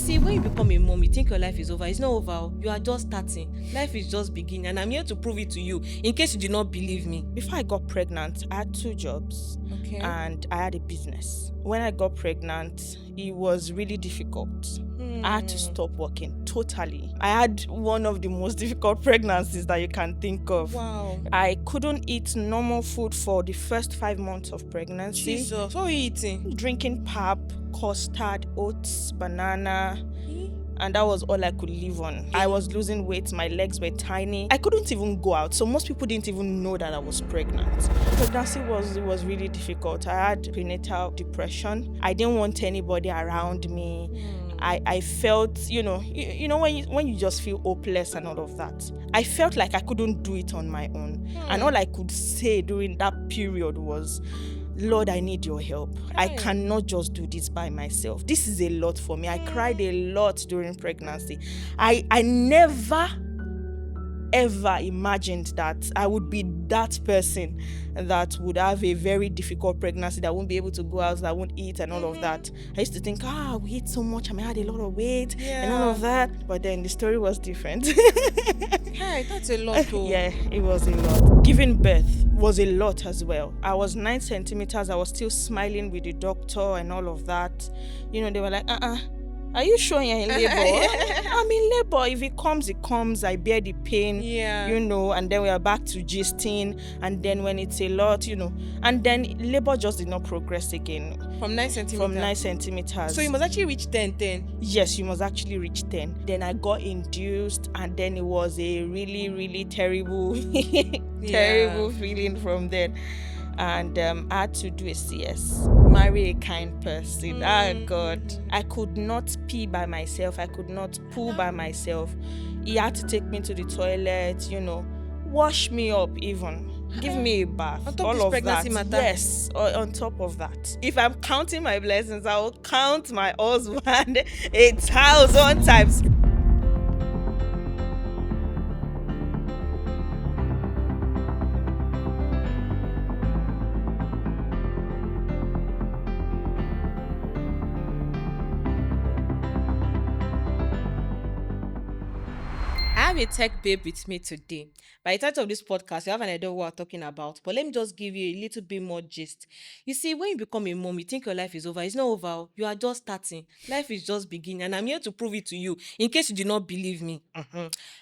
see, when you become a mom, you think your life is over. It's not over. You are just starting. Life is just beginning, and I'm here to prove it to you in case you did not believe me. Before I got pregnant, I had 2 jobs and I had a business. When I got pregnant, it was really difficult. I had to stop working totally. I had one of the most difficult pregnancies that you can think of. Wow. I couldn't eat normal food for the first 5 months of pregnancy. Jesus, what were you eating? Drinking pap, custard, oats, banana, and that was all I could live on. I was losing weight, my legs were tiny. I couldn't even go out, so most people didn't even know that I was pregnant. Pregnancy was really difficult. I had prenatal depression. I didn't want anybody around me. I felt, when you just feel hopeless and all of that. I felt like I couldn't do it on my own. And all I could say during that period was, Lord, I need your help. I cannot just do this by myself. This is a lot for me. I cried a lot during pregnancy. I never ever imagined that I would be that person that would have a very difficult pregnancy, that won't be able to go out, that won't eat and all of that. I used to think, we eat so much, I had a lot of weight and all of that. But then the story was different. Hey, that's a lot too. Yeah, it was a lot. Giving birth was a lot as well. I was 9 centimeters. I was still smiling with the doctor and all of that. They were like, are you sure you're in labor? I'm in labor. If it comes, it comes. I bear the pain, and then we are back to gisting. And then when it's a lot, and then labor just did not progress again. From 9 centimeters? From 9 centimeters. So you must actually reach 10. Yes, you must actually reach 10. Then I got induced, and then it was a really, really terrible, terrible feeling from then. And I had to do a CS. Marry a kind person. God. I could not pee by myself. I could not poo by myself. He had to take me to the toilet, wash me up even. Give me a bath. On top all of of pregnancy that. matter? Yes, on top of that. If I'm counting my blessings, I will count my husband 1,000 times. I have a tech babe with me today. By the title of this podcast, you have an idea of what we're talking about. But let me just give you a little bit more gist. You see, when you become a mom, you think your life is over. It's not over. You are just starting. Life is just beginning. And I'm here to prove it to you in case you do not believe me.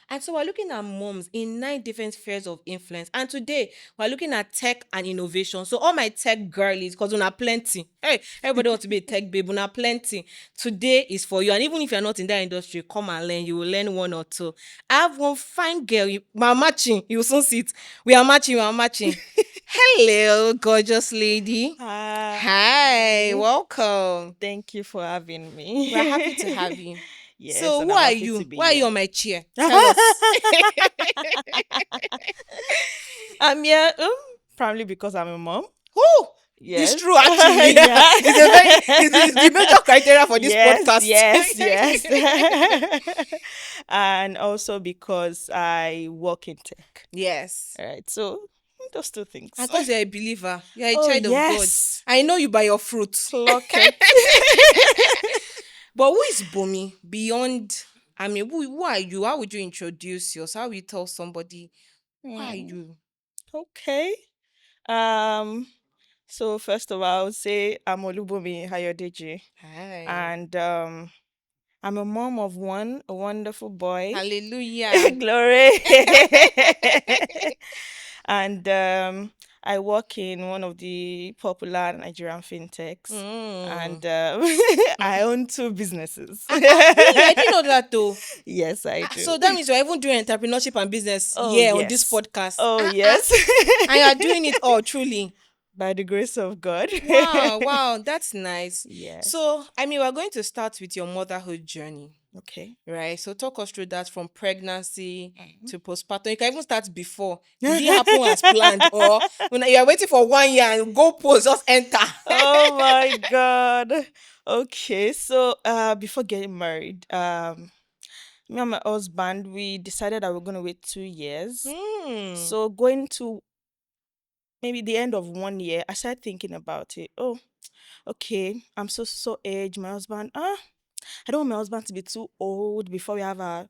And so we're looking at moms in 9 different spheres of influence. And today, we're looking at tech and innovation. So all my tech girlies, because we are plenty. Hey, everybody wants to be a tech babe. We are plenty. Today is for you. And even if you're not in that industry, come and learn. You will learn 1 or 2. I have one fine girl. We are matching. You will soon see it. We are matching. Hello, gorgeous lady. Hi, welcome. Thank you for having me. We're happy to have you. Yes, So and who I'm are happy you? to be Why are you here. on my chair? Tell us. I'm here probably because I'm a mom. Who? Yes. It's true, actually. Yeah. It's the major criteria for this podcast. Yes. And also because I work in tech. Yes. All right, so those 2 things. And because you're a believer, you're a Oh, child yes. of God. I know you by your fruit. Clock it. But who is Bumi beyond? I mean, who are you? How would you introduce yourself? How would you tell somebody who are you? Okay. So first of all, I would say I'm Olubumi Hayodeji. Hi. And I'm a mom of 1, a wonderful boy. Hallelujah. Glory. And I work in one of the popular Nigerian fintechs. And I own 2 businesses. I didn't know that though. Yes, I do. So that means you're even doing entrepreneurship and business on this podcast. Oh, yes. And you're doing it all, truly. By the grace of God. Wow, that's nice. Yes. So, I mean, we're going to start with your motherhood journey. Okay. Right. So talk us through that from pregnancy to postpartum. You can even start before. Did it happen as planned? Or when you're waiting for 1 year and go post, just enter. Oh my God. Okay. So before getting married, me and my husband, we decided that we're going to wait 2 years. So going to maybe the end of 1 year, I started thinking about it. Oh, okay, I'm so age. My husband, I don't want my husband to be too old before we have our,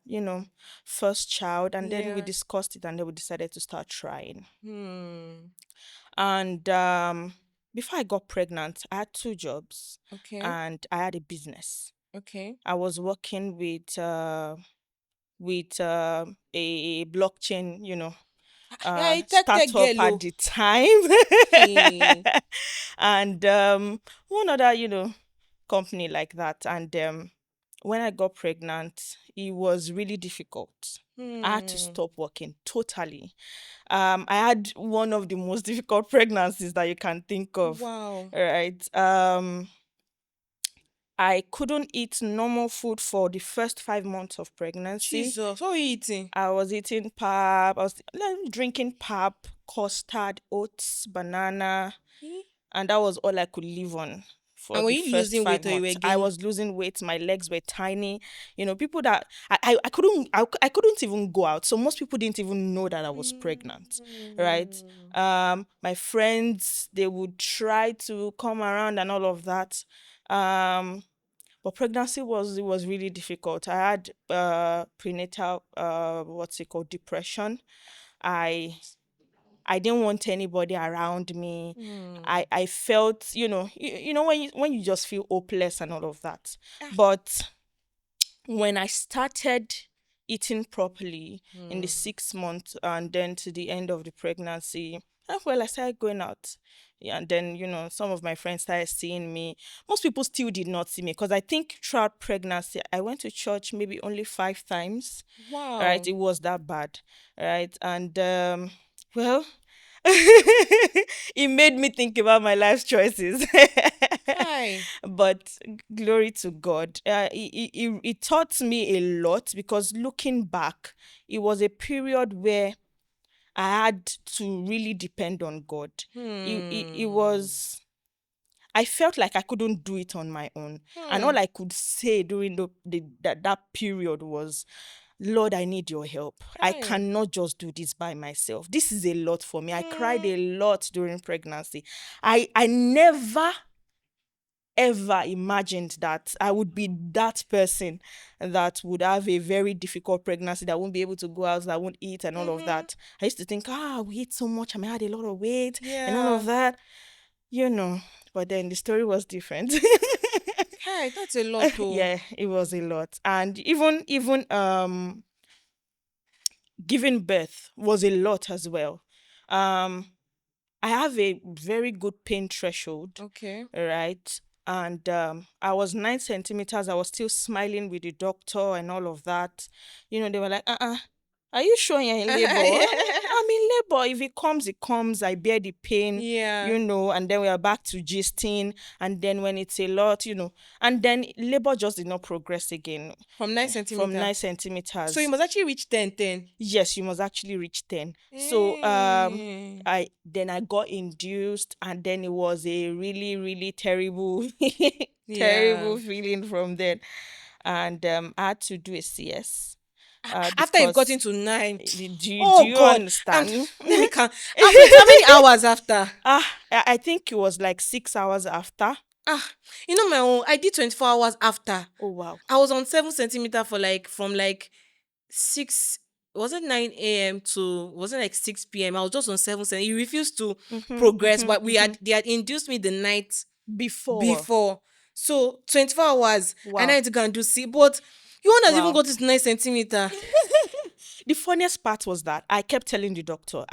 first child. And then we Yeah. discussed it and then we decided to start trying. Hmm. And before I got pregnant, I had two jobs Okay. and I had a business. Okay. I was working with a blockchain, Yeah, I tech startup girl. at Oh. the time. Hey. And one other, company like that. And when I got pregnant, it was really difficult. I had to Hmm. stop working totally. I had one of the most difficult pregnancies that you can think of. Wow. Right. I couldn't eat normal food for the first 5 months of pregnancy. Jesus. What are you eating? I was eating pap, I was drinking pap, custard, oats, banana, Eh? and that was all I could live on for And were the you first losing five weight or you were months. I gaining? was losing weight, my legs were tiny. People that I couldn't even go out. So most people didn't even know that I was pregnant. Right. Hmm. My friends, they would try to come around and all of that. Um but pregnancy was really difficult. I had prenatal what's it called, depression. I I didn't want anybody around me. Hmm. I felt, when you just feel hopeless and all of that. Ah. But when I started eating properly in the Hmm. 6 months and then to the end of the pregnancy, well, I started going out. Yeah, and then, some of my friends started seeing me. Most people still did not see me because I think throughout pregnancy, I went to church maybe only 5 times. Right? Wow. It was that bad. Right? And, well, it made me think about my life choices. Hi. But glory to God. It taught me a lot because looking back, it was a period where I had to really depend on God. It Hmm. was, I felt like I couldn't do it on my own. And Hmm. all I could say during that period was, Lord, I need your help. I Hi. cannot just do this by myself. This is a lot for me. I cried Hmm. a lot during pregnancy. I never ever imagined that I would be that person that would have a very difficult pregnancy, that won't be able to go out, that won't eat and all of Mm-hmm. that. I used to think, we eat so much, I may had a lot of weight and all of Yeah. that, you know. But then the story was different. Hi, that's a lot too. Yeah, it was a lot. And even giving birth was a lot as well. Um I have a very good pain threshold, Okay. right? And I was 9 centimeters. I was still smiling with the doctor and all of that. They were like, are you sure you're in labor? I'm in labor. If it comes, it comes. I bear the pain, Yeah. and then we are back to gisting. And then when it's a lot, and then labor just did not progress again From nine from centimeter. nine So you centimeters. must actually reach 10. Yes, you must actually reach 10. So Eh. I got induced and then it was a really, really terrible Yeah. terrible feeling from then. And I had to do a CS After you've gotten because to 9. do Oh you God. understand? Let me count. Wait, how many hours after? I think it was like 6 hours after. Ah, my own. I did 24 hours after. Oh wow. I was on 7 centimeter for like from like 6, was it 9 a.m. to, was it like 6 p.m.? I was just on 7 centimeter. He refused to Mm-hmm, progress, mm-hmm, but mm-hmm. they had induced me the night Before. before. So 24 hours and I Wow. had to go and do see. But you one has even Wow. got to 9 centimeter. The funniest part was that I kept telling the doctor,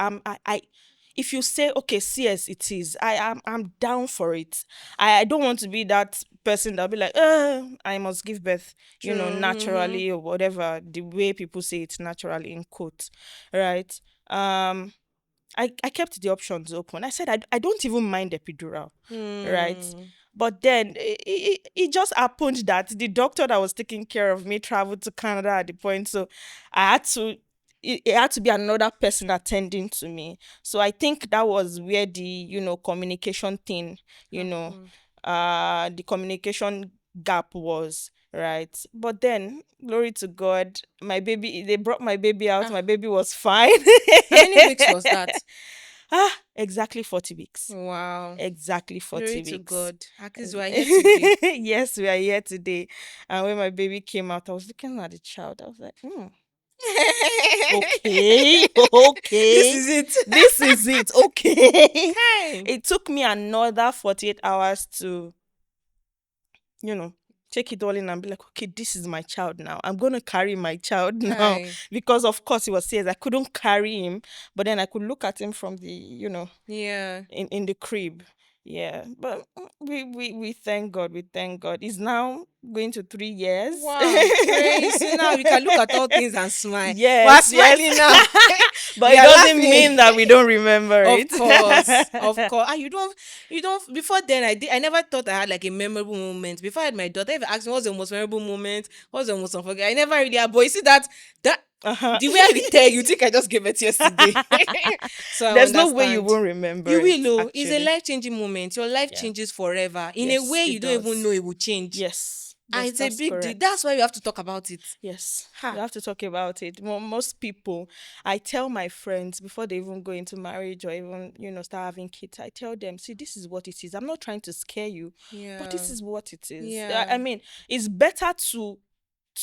if you say okay, CS it is, I'm down for it. I don't want to be that person that'll be like, I must give birth, True. Mm-hmm. naturally or whatever the way people say it naturally in quotes, right? Um, I kept the options open. I said I don't even mind epidural, right? Hmm. But then it just happened that the doctor that was taking care of me traveled to Canada at the point, so I had to. It had to be another person attending to me. So I think that was where the communication thing, you know, Happened. the communication gap was, right. But then glory to God, my baby, they brought my baby out. Ah, My baby was fine. how many weeks was that? Exactly 40 weeks. Wow. Exactly Glory 40 to weeks. God. At least we are here today. Yes, we are here today. And when my baby came out, I was looking at the child. I was like, okay, This okay. is it. This is it. Okay. Hi. It took me another 48 hours to, you know, take it all in and be like, okay, this is my child now. I'm going to carry my child now. Hi. Because, of course, he was serious. I couldn't carry him, but then I could look at him from the, Yeah. in the crib. Yeah, but we thank God. We thank God. It's now going to 3 years. Wow. Praise. So now we can look at all things and smile. We're Yes, yes. smiling now. But We it are doesn't mean laughing. that we don't remember Of it. course, of course. And you don't. Before then, I never thought I had like a memorable moment. Before I had my daughter, if you asked me what's the most memorable moment, what's the most unforgettable, I never really had. But you see that Uh-huh. the way I will tell you, you think I just gave it yesterday. So I There's no way you understand. won't remember You it, will, oh, it's a actually. life changing moment. Your life Yeah. changes forever in a Yes, way you it don't even does. know it will change. Yes. And Yes, it's a that's big deal. correct. That's why we have to talk about it. Yes, we Ha. have to talk about it. Most people, I tell my friends before they even go into marriage or even, start having kids, I tell them, see, this is what it is. I'm not trying to scare you, but Yeah. this is what it is. I Yeah. mean, it's better to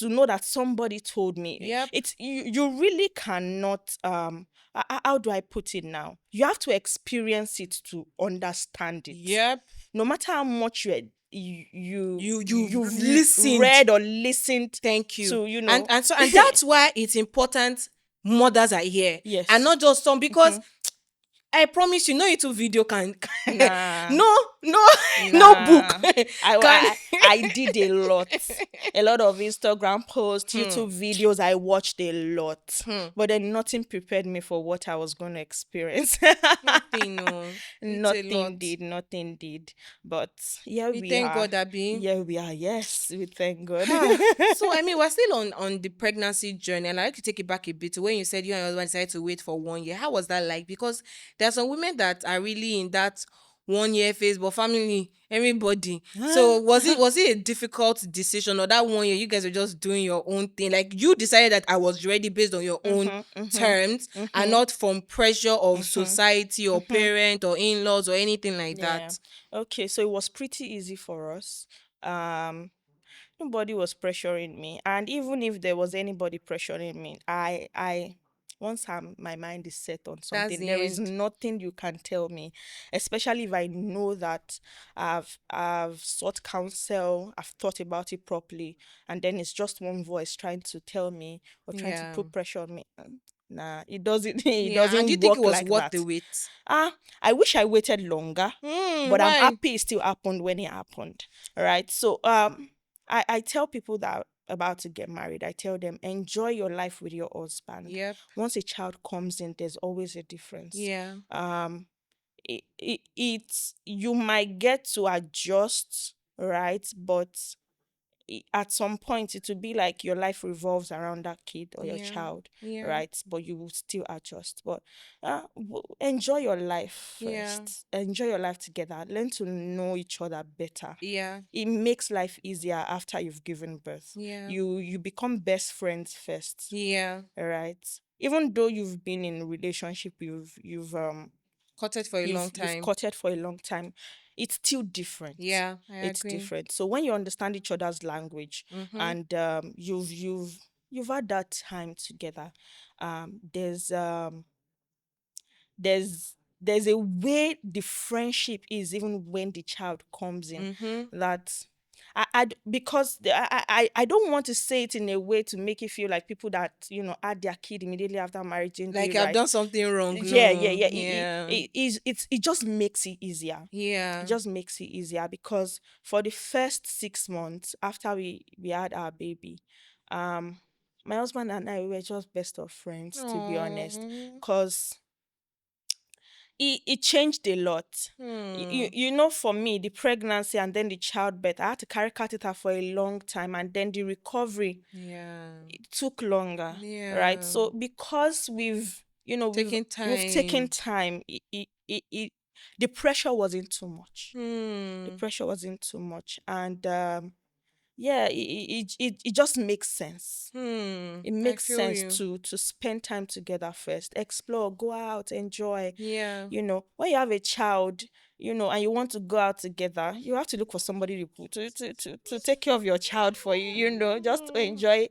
know that somebody told me. Yep. It's you really cannot how do I put it now? You have to experience it to understand it. Yep. No matter how much you've You've listened. read or listened Thank you. to, And that's why it's important mothers are here. And yes. not just some, because Mhm. I promise you, no YouTube video can Nah. no, no, no book Nah. I, can I I did a lot. A lot of Instagram posts, YouTube videos, I watched a lot. But then nothing prepared me for what I was going to experience. nothing, no. It's a lot. Nothing did. But here We we thank are. God, Abby. Here we are. Yes, we thank God. So I mean, we're still on the pregnancy journey, and I like to take it back a bit to when you said you and your husband decided to wait for 1 year. How was that like? Because there are some women that are really in that 1 year phase, but family, everybody. So was it a difficult decision, or that 1 year you guys were just doing your own thing? Like you decided that I was ready based on your own Mhm, mhm, terms and mhm, not from pressure of mhm, society or mhm. parent or in-laws or anything like Yeah. that. Okay, so it was pretty easy for us. Um, Nobody was pressuring me, and even if there was anybody pressuring me, once my mind is set on That's something, the there is end. nothing you can tell me, especially if I know that I've sought counsel, I've thought about it properly, and then it's just one voice trying to tell me or trying to Yeah. put pressure on me. Nah, it doesn't it Yeah. And do you doesn't think it work was like worth the that. wait? I wish I waited longer, but I'm Why? happy it still happened when it happened. All right. So I tell people that are about to get married, I tell them enjoy your life with your husband. Yep. Once a child comes in, there's always a difference. Yeah. It's you might get to adjust, right? But at some point it will be like your life revolves around that kid or your Yeah. child, Yeah. right? But you will still adjust. But enjoy your life Yeah. first. Enjoy your life together. Learn to know each other better. Yeah. It makes life easier after you've given birth. Yeah. You become best friends first, Yeah. all right? Even though you've been in a relationship, Caught it for a long you've time. courted for a long time, it's still different. Yeah, I It's agree. different. So when you understand each other's language Mm-hmm. and you've had that time together, um there's um there's a way the friendship is even when the child comes in, Mm-hmm. that because I don't want to say it in a way to make it feel like people that had their kid immediately after marriage didn't do Like it I've right. done something wrong. Yeah, yeah, No. yeah. Yeah. It just makes it easier. It Yeah. just makes it easier because for the first 6 months after we had our baby, um, my husband and I, we were just best of friends, to be honest, Oh. because it changed a lot. Hmm. For me, the pregnancy and then the childbirth, I had to carry catheter for a long time, and then the recovery, Yeah. it took longer, right? Yeah. So because Taking we've taken time. time, the pressure wasn't too much. The Hmm. pressure wasn't too much, and yeah, it just makes sense. It I makes feel sense you. to spend time together first, explore, go out, enjoy. Yeah. When you have a child, and you want to go out together, you have to look for somebody to take care of your child for you, just to Mm, enjoy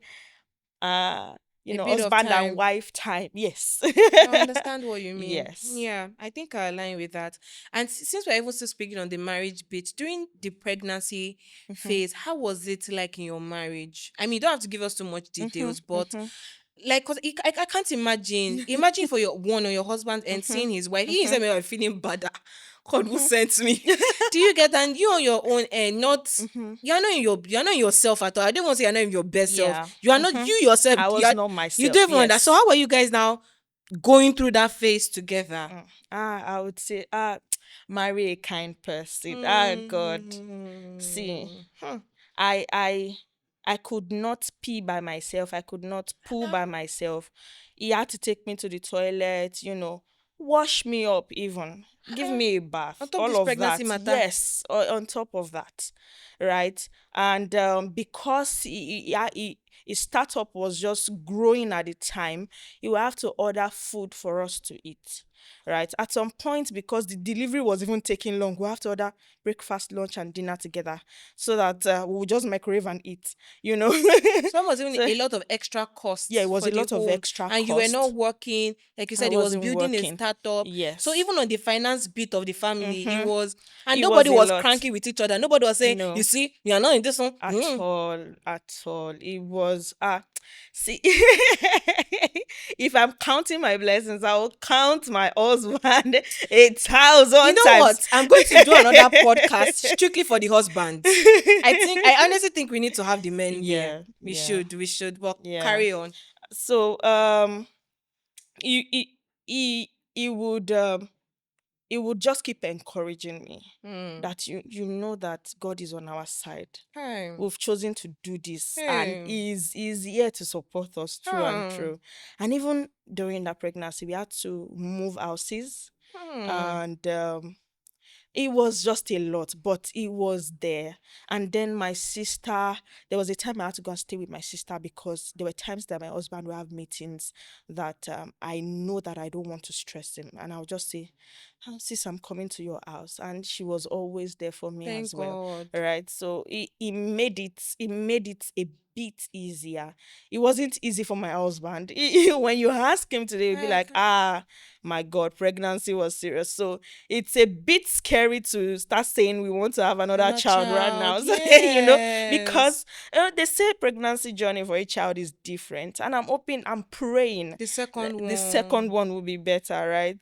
a bit of husband and time. wife time. Yes. I understand what you mean. Yes. Yeah, I think I align with that. And since we're even still speaking on the marriage bit, during the pregnancy Mm-hmm. phase, how was it like in your marriage? I mean, you don't have to give us too much Mm-hmm. details, but Mm-hmm. like, cause I can't imagine. Imagine for your one or your husband and Mm-hmm. seeing his wife. He Mm-hmm. himself may be feeling bad. God who Mm-hmm. sent me. Do you get that? And you on your own and not. Mm-hmm. You're not in yourself at all. I don't want to say you're not in your best self. Yeah. You are not Mm-hmm. you yourself. I was not You don't myself. even understand. So Yes. how are you guys now going through that phase together? I would say, marry a kind person. God. See, Mm. I I I could not pee by myself. I could not poo Ah, by myself. He had to take me to the toilet, wash me up even, give ah. me a On bath, top all this of pregnancy that. matter. Yes, on top of that, right? And because his startup was just growing at the time, he would have to order food for us to eat. Right. At some point, because the delivery was even taking long, we have to order breakfast, lunch, and dinner together so that we'll just microwave and eat, you know. So that was even So a lot of extra yeah, costs it was for a the lot of whole, extra and you were not cost. working. Like you I said, it was wasn't building a working. startup. So Yes. even on the finance bit of the family, it Mm-hmm. was, and It was nobody a was lot. cranky with each other. Nobody was saying, "You No, see, you are not in this one." at Hmm. all, at all. It was see, if I'm counting my blessings, I will count my husband a You thousand know times. what? I'm going to do another podcast strictly for the husbands. I honestly think we need to have the men here. Yeah, We yeah, should, we should. But yeah. carry on. So he would just keep encouraging me Hmm. that you know that God is on our side. Hey. We've chosen to do this, and Hey. is here to support us through and Hmm. through. And even during that pregnancy, we had to move houses, Hmm. and it was just a lot, but it was there. And then my sister, there was a time I had to go and stay with my sister because there were times that my husband would have meetings that I know that I don't want to stress him. And I'll just say, sis, I'm coming to your house. And she was always there for me Thank as well. God. Right. So it made it a bit easier. It wasn't easy for my husband. When you ask him today, he'll be like, Okay. my God, pregnancy was serious. So it's a bit scary to start saying we want to have another Another child right now. child. So, Yes. because they say pregnancy journey for a child is different. And I'm praying The that second the second one. one will be better, right?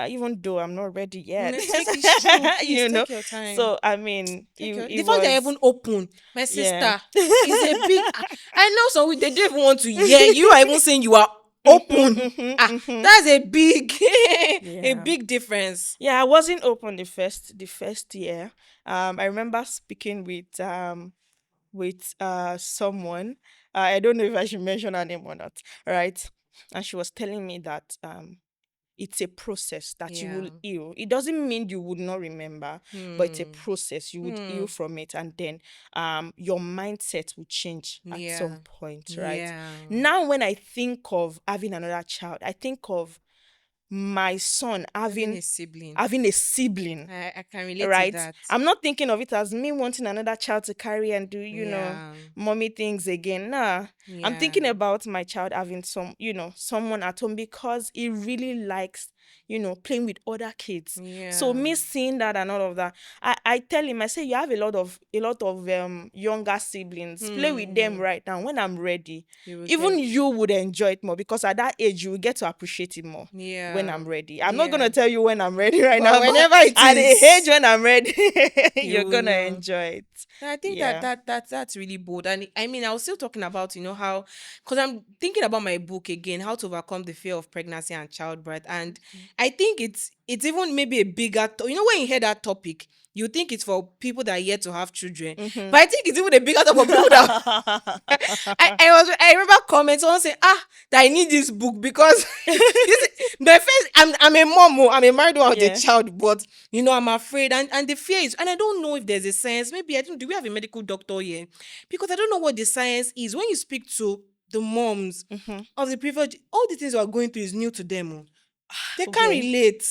Even though I'm not ready yet. Take it true. Please you know. take your time. So, I mean, Take your it the fact they're was, even open. My yeah. sister is a big. I know some they don't even want to hear. You are even saying you are open. That's a big a Yeah. big difference. Yeah, I wasn't open the first year. I remember speaking with someone. I don't know if I should mention her name or not, right? And she was telling me that it's a process that you Yeah. will heal. It doesn't mean you would not remember, but it's a Hmm. process. You would Hmm. heal from it, and then your mindset will change at some Yeah. point, right? Yeah. Now, when I think of having another child, I think of my son Having having a sibling. having a sibling, I can relate to right? that. I'm not thinking of it as me wanting another child to carry and do, Yeah. mommy things again. Nah. I'm Yeah. thinking about my child having someone at home because he really likes, playing with other kids. So Yeah. me seeing that and all of that, I tell him, I say, you have a lot of younger siblings. Play with them Hmm. right now. When I'm ready, You will even get. you would enjoy it more because at that age you will get to appreciate it more when Yeah. I'm ready. I'm not Yeah. gonna tell you when I'm ready right But now, but whenever it at the age is, when I'm ready, you you're will gonna know. enjoy it. I think that Yeah. that's really bold. And I mean, I was still talking about, how, because I'm thinking about my book again, How to Overcome the Fear of Pregnancy and Childbirth. And I think it's even maybe a bigger when you hear that topic, you think it's for people that are yet to have children. Mm-hmm. But I think it's even a bigger topic for people that I remember comments, someone saying, that I need this book because The first, I'm a mom, I'm a married one with a Yeah. child, but I'm afraid, and the fear is, and I don't know if there's a science. Maybe I don't. Do we have a medical doctor here? Because I don't know what the science is. When you speak to the moms Mm-hmm. of the privilege, all the things we are going through is new to them. Oh. They can't Okay. relate.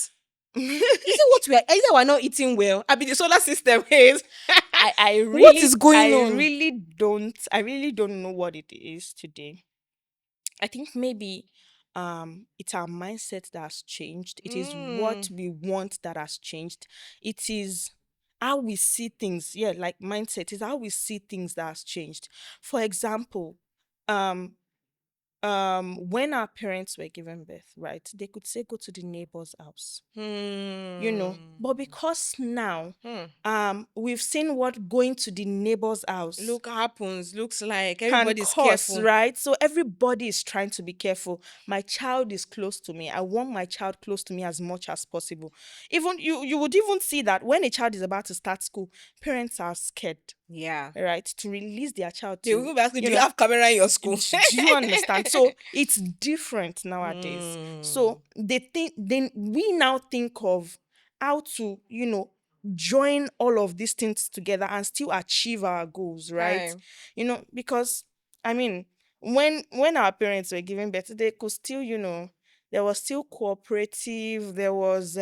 Is it what we are? Either we're not eating well? I mean, the solar system is. What is going on? I really don't know what it is today. I think maybe it's our mindset that has changed. It is what Mm. we want that has changed. It is how we see things. Yeah, like mindset is how we see things that has changed. For example, um when our parents were giving birth, right, they could say go to the neighbor's house, but Hmm. because now Hmm. we've seen what going to the neighbor's house Look happens. Looks like can everybody's cause, careful. right? So everybody is trying to be careful. My child is close to me. I want my child close to me as much as possible. Even you would even see that when a child is about to start school, parents are scared, Yeah. right, to release their child They to, will ask you, you do you know, have camera in your school? do you understand? So it's different nowadays. Hmm. So they think, then we now think of how to, join all of these things together and still achieve our goals, right? Hi. Because I mean, when our parents were giving birth, they could still, there was still cooperative, there was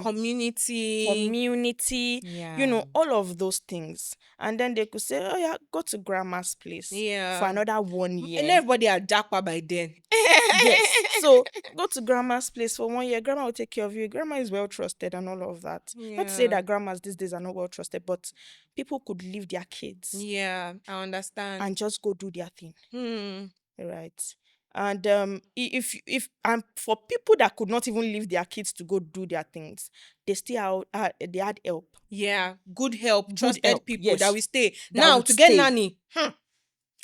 Community. community, Yeah. all of those things. And then they could say, oh yeah, go to grandma's place for Yeah. another one And year. everybody are jackpot by then. Yes. So go to grandma's place for one year. Grandma will take care of you. Grandma is well trusted and all of that. Not to say Yeah. that grandmas these days are not well trusted, but people could leave their kids Yeah. I understand. and just go do their thing. Hmm. Right. And if and for people that could not even leave their kids to go do their things, they still they had help. Yeah. Good help. Good Trusted help, people that yes, will stay. that Now would to get stay. nanny.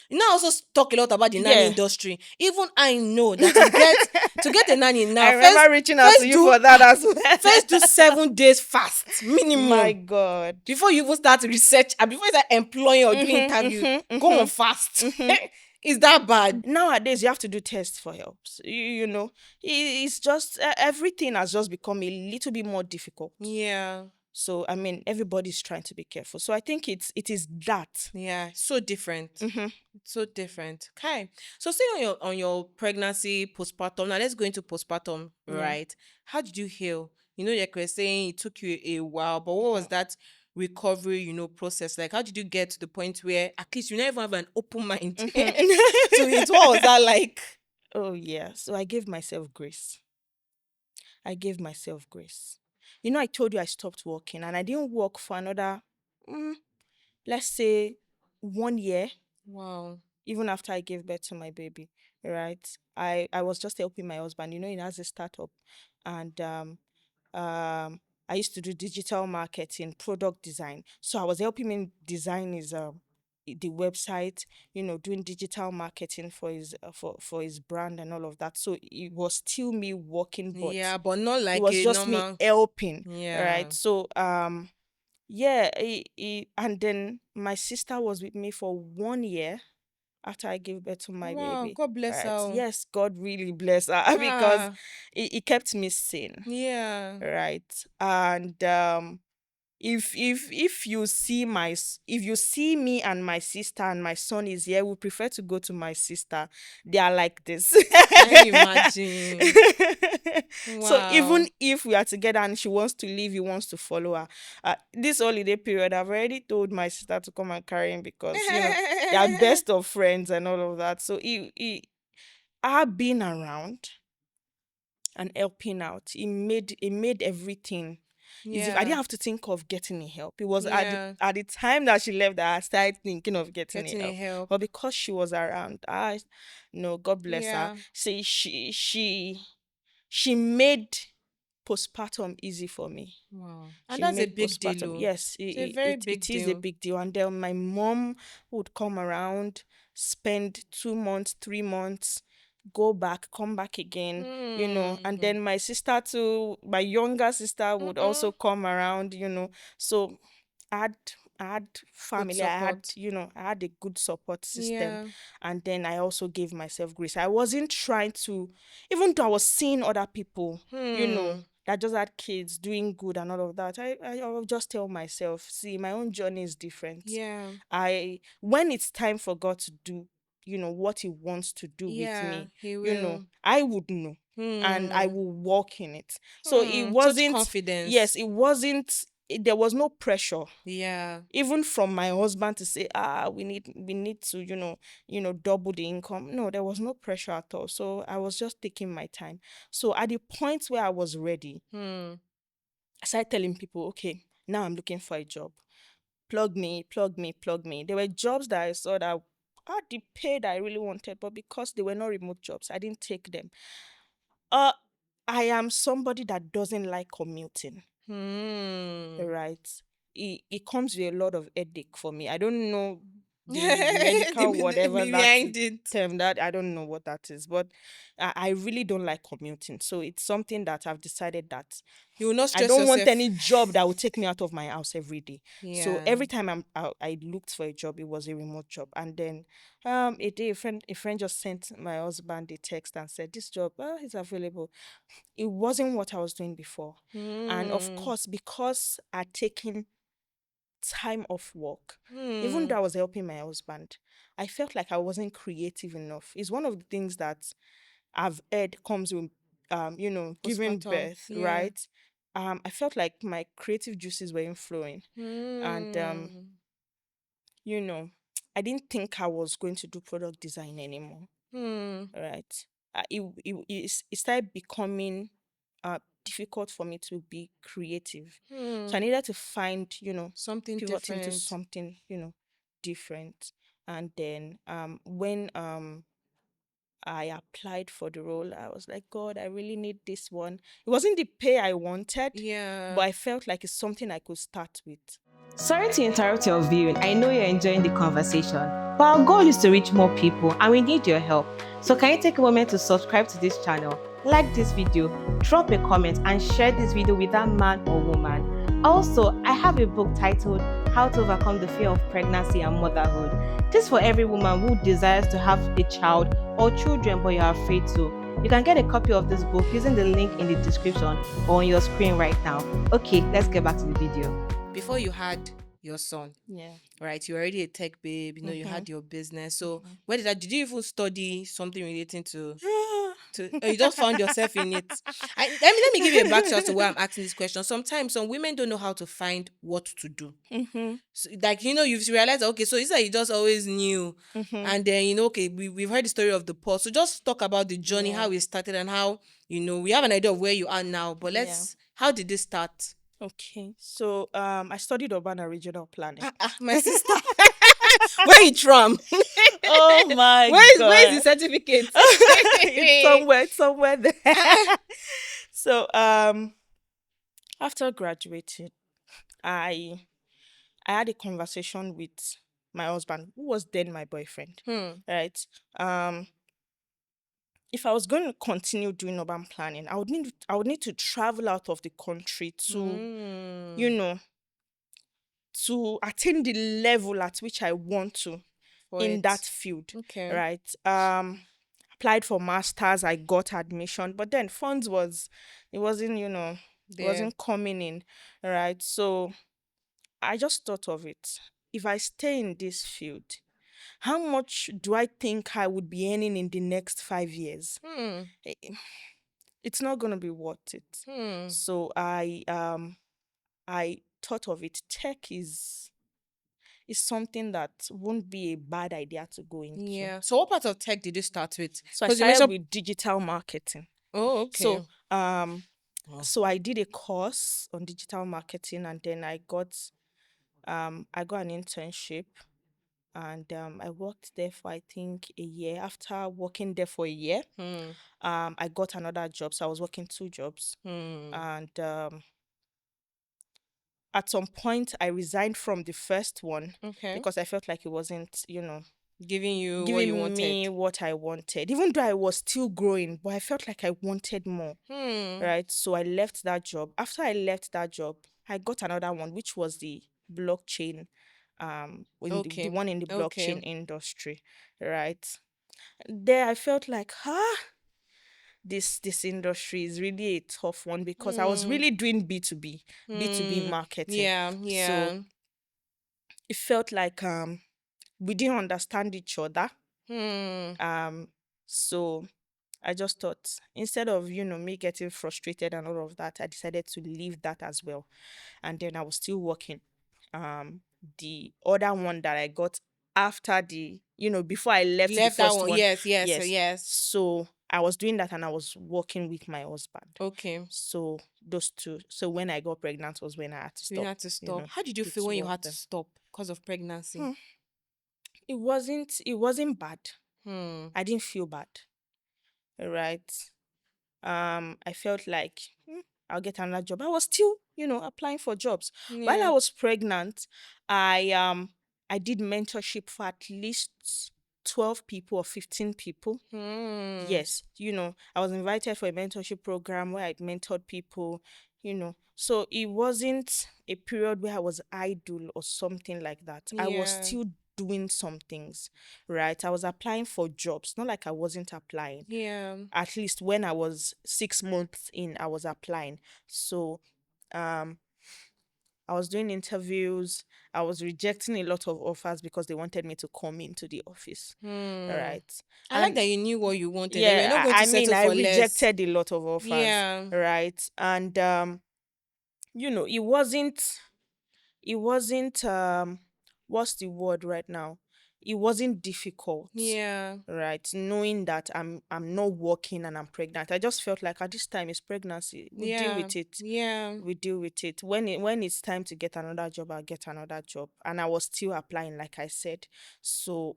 You now also talk a lot about the nanny Yeah. industry. Even I know that to get a nanny now, I remember reaching out to first you do for that as first do well. 7 days fast My minimum God. before you even start research and before you start employing or doing Mm-hmm, interview. mm-hmm, Go on mm-hmm, fast. mm-hmm. Is that bad? Nowadays, you have to do tests for help. So, it's just everything has just become a little bit more difficult. Yeah. So I mean, everybody's trying to be careful. So I think it is that. Yeah. So different. Mm-hmm. So different. Okay. So stay on your pregnancy, postpartum. Now let's go into postpartum, Yeah. right? How did you heal? Like we're saying it took you a while, but what was Mhm. that recovery, process? Like how did you get to the point where at least you never have an open mind to Mhm. it? What was that like? Oh yeah. So I gave myself grace. I gave myself grace. I told you I stopped working, and I didn't work for another, mm, let's say, 1 year. Wow. Even after I gave birth to my baby, right? I was just helping my husband. He has a startup, and um I used to do digital marketing, product design. So I was helping him design his the website, doing digital marketing for his brand and all of that. So it was still me working, but Yeah, but not it like was a just me normal. helping, Yeah. right? So yeah, and then my sister was with me for 1 year after I gave birth to my Wow. baby. God bless her. Right. Oh. Yes, God really bless her because Ah. it kept me sane. Yeah. Right. And if you see me and my sister and my son is here, we prefer to go to my sister. They are like this. Can you imagine? So even Wow. if we are together and she wants to leave, he wants to follow her. This holiday period, I've already told my sister to come and carry him because they are best of friends and all of that. So her being around and helping out, it made everything easy. I didn't Yeah. have to think of getting any help. It was Yeah. at the time that she left that I started thinking of getting any Getting a help. help. But because she was around, no, God bless her. Yeah. See, she made postpartum easy for me. Wow. And She that's a made big deal, postpartum. oh. Yes, It's a it, very it, big it is a deal. big deal. And then my mom would come around, spend 2 months, 3 months, go back, come back again, and Hmm. then my sister too, my younger sister would also Mm-mm. come around, So I had I had Good family, support. I had a good support system. Yeah. And then I also gave myself grace. I wasn't trying to, even though I was seeing other people, Hmm. that just had kids doing good and all of that, I will just tell myself, see, my own journey is different. Yeah. When it's time for God to do, what He wants to do with Yeah. me, He will. I would know and I Hmm. will walk in it. So it Hmm. Such wasn't, yes, confidence. it wasn't, there was no pressure Yeah. even from my husband to say, we need to, double the income. No, there was no pressure at all. So I was just taking my time. So at the point where I was ready, Hmm. I started telling people, okay, now I'm looking for a job. Plug me, plug me, plug me. There were jobs that I saw that had the pay that I really wanted, but because they were not remote jobs, I didn't take them. Uh I am somebody that doesn't like commuting. Hmm. Right. It comes with a lot of headache for me. I don't know the medical whatever that Behind it. term, that I don't know what that is, but I really don't like commuting. So it's something that I've decided that You will not I stress don't want yourself. any job that will take me out of my house every day. So Yeah. every time I looked for a job, it was a remote job. And then a day a friend just sent my husband a text and said, this job is available. It wasn't what I was doing before. And of Hmm. course, because I'd taken time off work, even Hmm. though I was helping my husband, I felt like I wasn't creative enough. It's one of the things that I've heard comes with, giving Postpartum. birth, Yeah. right? I felt like my creative juices weren't flowing. And, Hmm. you know, I didn't think I was going to do product design anymore. Hmm. Right. It started becoming difficult for me to be creative. So I Hmm. needed to find, Something pivot into different. something, different. And then when I applied for the role, I was like, God, I really need this one. It wasn't the pay I wanted, but Yeah. I felt like it's something I could start with. Sorry to interrupt your viewing. I know you're enjoying the conversation, but our goal is to reach more people and we need your help. So can you take a moment to subscribe to this channel, like this video, drop a comment and share this video with that man or woman. Also, I have a book titled How to Overcome the Fear of Pregnancy and Motherhood. This is for every woman who desires to have a child or children but you're afraid to. You can get a copy of this book using the link in the description or on your screen right now. Okay, let's get back to the video. Before you had your son, Yeah. right? You're already a tech babe. You Mm-hmm. had your business. So where did that? Did you even study something relating to? Or you just Mm-hmm. found yourself in it. Let me give you a backstory as to why I'm asking this question. Sometimes some women don't know how to find what to do. Mm-hmm. So, like you've realized, okay, so it's like you just always knew, Mm-hmm. and then okay, we've heard the story of the pause. So just talk about the journey, Yeah. how it started, and how we have an idea of where you are now. But Yeah. how did this start? Okay. So I studied urban and regional planning. My sister, where you from? Oh my Where is the god. certificate? It's somewhere there. So after graduating, I I had a conversation with my husband, who was then my boyfriend. Hmm. Right. Um if I was going to continue doing urban planning, I would need to travel out of the country to, you Hmm. know, to attain the level at which I want to For in that it. field, Okay. right? Applied for masters, I got admission, but then funds it wasn't, it There. wasn't coming in, right? So I just thought of it. If I stay in this field, how much do I think I would be earning in the next 5 years? Hmm. Eh, It's not gonna be worth it. Hmm. So I thought of it. Tech is something that won't be a bad idea to go into. Yeah. So what part of tech did you start with? So I Because you started mentioned. with digital marketing. Oh, So okay. Oh. so I did a course on digital marketing, and then I got an internship, and I worked there for I think a year. After working there for a year, Hmm. I got another job. So I was working two jobs, Hmm. and at some point I resigned from the first one Okay. because I felt like it wasn't, Giving you what you giving wanted. me what I wanted, even though I was still growing, but I felt like I wanted more. Hmm. Right. So I left that job. After I left that job, I got another one, which was the blockchain. in the Okay. one in the blockchain Okay. industry, right? There I felt like, this industry is really a tough one because I was Hmm. really doing B2B Hmm. marketing. Yeah. So Yeah. it felt like we didn't understand each other. Hmm. Um so I just thought, instead of, me getting frustrated and all of that, I decided to leave that as well. And then I was still working. The other one that I got after before I left the Left that first one. one, Yes. Yes. yes. Yes. So I was doing that and I was working with my husband. Okay. So those two. So when I got pregnant was when I had to You stop, had to stop. How did you the feel when two you of had to them. stop because of pregnancy? Hmm. It wasn't bad. Hmm. I didn't feel bad. Right. I felt like, I'll get another job. I was still, applying for jobs. While I Yeah. was pregnant, I did mentorship for at least 12 people or 15 people. Hmm. Yes, I was invited for a mentorship program where I mentored people, So it wasn't a period where I was idle or something like that. I was Yeah. still doing some things, right? I was applying for jobs, not like I wasn't applying. Yeah. At least when I was 6 months in, I was applying. So um I was doing interviews. I was rejecting a lot of offers because they wanted me to come into the office. Hmm. Right. I like And that you knew what you wanted. That you were yeah, not going I to mean, settle I for less. rejected a lot of offers. Yeah. Right. And it wasn't what's the word right now? It wasn't difficult, Yeah. right? Knowing that I'm not working and I'm pregnant. I just felt like at this time it's pregnancy. We'll deal Yeah. with it. Yeah. We deal with it. When it's time to get another job, I'll get another job. And I was still applying, like I said. So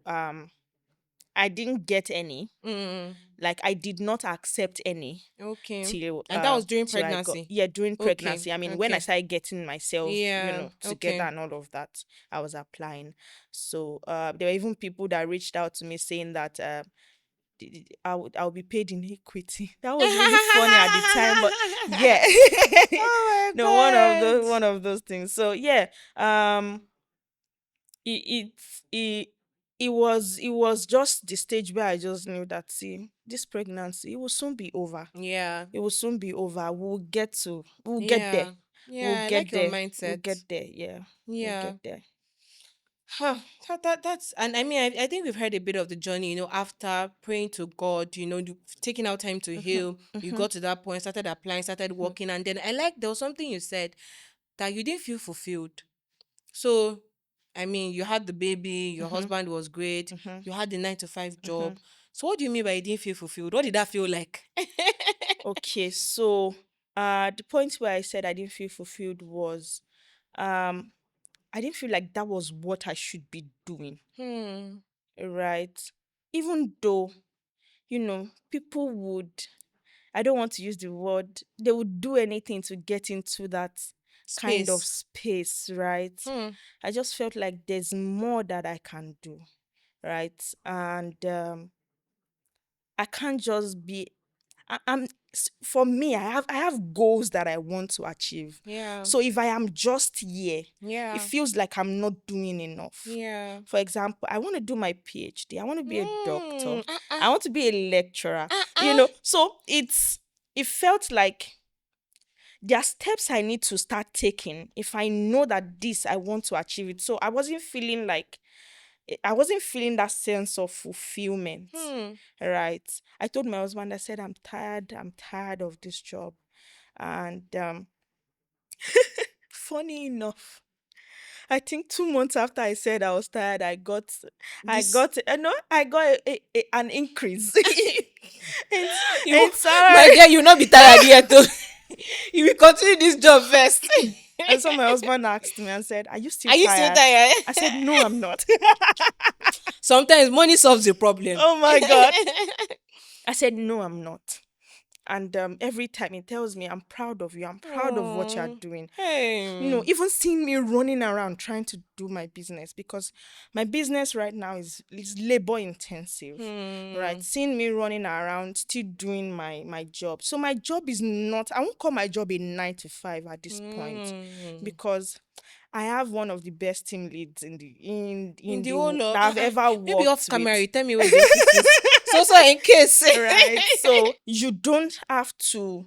I didn't get any. Mm. Like I did not accept any Okay. till And that was during I got, pregnancy. yeah, during Okay. pregnancy. I mean, when I Okay. started getting myself, Yeah. together Okay. and all of that, I was applying. So there were even people that reached out to me saying that I'll be paid in equity. That was really funny at the time, but yeah. Oh my No, god. one of those things. So yeah, um it it it was just the stage where I just knew that, see, this pregnancy, it will soon be over. Yeah. It will soon be over. We'll get there. Yeah. We'll Yeah. I like get your there. We'll mindset. get there. Yeah. We'll Yeah. get there. Huh. That's and I mean I think we've heard a bit of the journey, after praying to God, taking out time to Mm-hmm. heal, you Mm-hmm. got to that point, started applying, started working, and then I like there was something you said that you didn't feel fulfilled. So, I mean, you had the baby, your Mm-hmm. husband was great, Mm-hmm. you had the 9 to 5 Mm-hmm. job. So, what do you mean by you didn't feel fulfilled? What did that feel like? Okay, so the point where I said I didn't feel fulfilled was um I didn't feel like that was what I should be doing, Hmm. right? Even though, people would, I don't want to use the word, they would do anything to get into that kind of Space. space, right? Hmm. I just felt like there's more that I can do, right? And I can't just be. For me, I have goals that I want to achieve. Yeah. So if I am just here, it Yeah. feels like I'm not doing enough. Yeah. For example, I want to do my PhD. I want to be a doctor. Hmm. I want to be a lecturer. Uh. So it felt like there are steps I need to start taking if I know that this I want to achieve it. So I wasn't feeling that sense of fulfillment. Hmm. Right. I told my husband, I said, I'm tired of this job. And funny enough, I think 2 months after I said I was tired, This I got an increase in, you in my salary. dear, you will not be tired yet though. You will continue this job first. And so my husband asked me and said, "Are you still Are you still tired?" tired? I said, "No, I'm not." Sometimes money solves the problem. Oh my God. I said, "No, I'm not." And every time he tells me, "I'm proud of you. I'm proud of what you're Oh, doing." hey. Even seeing me running around trying to do my business, because my business right now is labor intensive, right? Hmm. Seeing me running around still doing my job. So my job is not, I won't call my job a 9 to 5 at this point, Hmm. because I have one of the best team leads In in the the whole of that I've ever maybe off worked camera, with. you tell me where they keep this. So in case. Right. So you don't have to,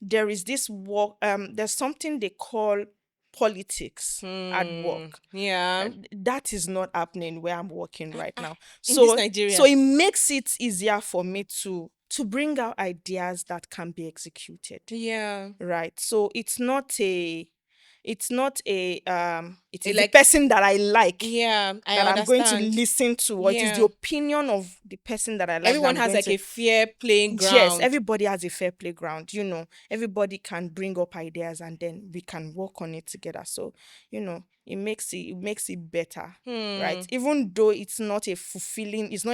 there is this work, there's something they call politics at Hmm. work. Yeah. That is not happening where I'm working right now. In this So Nigeria. it makes it easier for me to bring out ideas that can be executed. Yeah. Right. So it is the Like, person that I like yeah, I that I'm going to understand. listen to, or it is the Yeah. opinion of the person that I like that Everyone I'm has going like to. a fair playing Yes, ground. everybody has a fair playground. Everybody can bring up ideas and then we can work on it together. So, it makes it better, right? Hmm. Even though it's not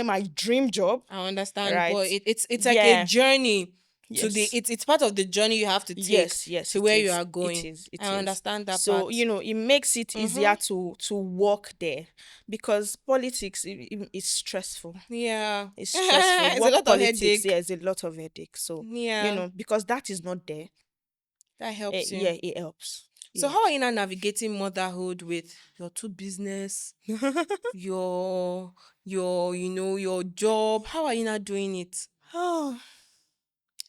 my dream job, I understand, right? but it's like a Yeah, journey to the yes. it's part of the journey you have to take Yes, yes, to it where you is. are It going. is. It I is. understand that So, part. it makes it Mm-hmm. easier to work there because politics is stressful. Yeah. It's stressful. It's a Work lot of politics, headache. yeah, is a lot of headache. So, Yeah. because that is not there, That helps you. yeah, it helps. It So how are helps. you now navigating motherhood with your two business, your your job? How are you not doing it? Oh,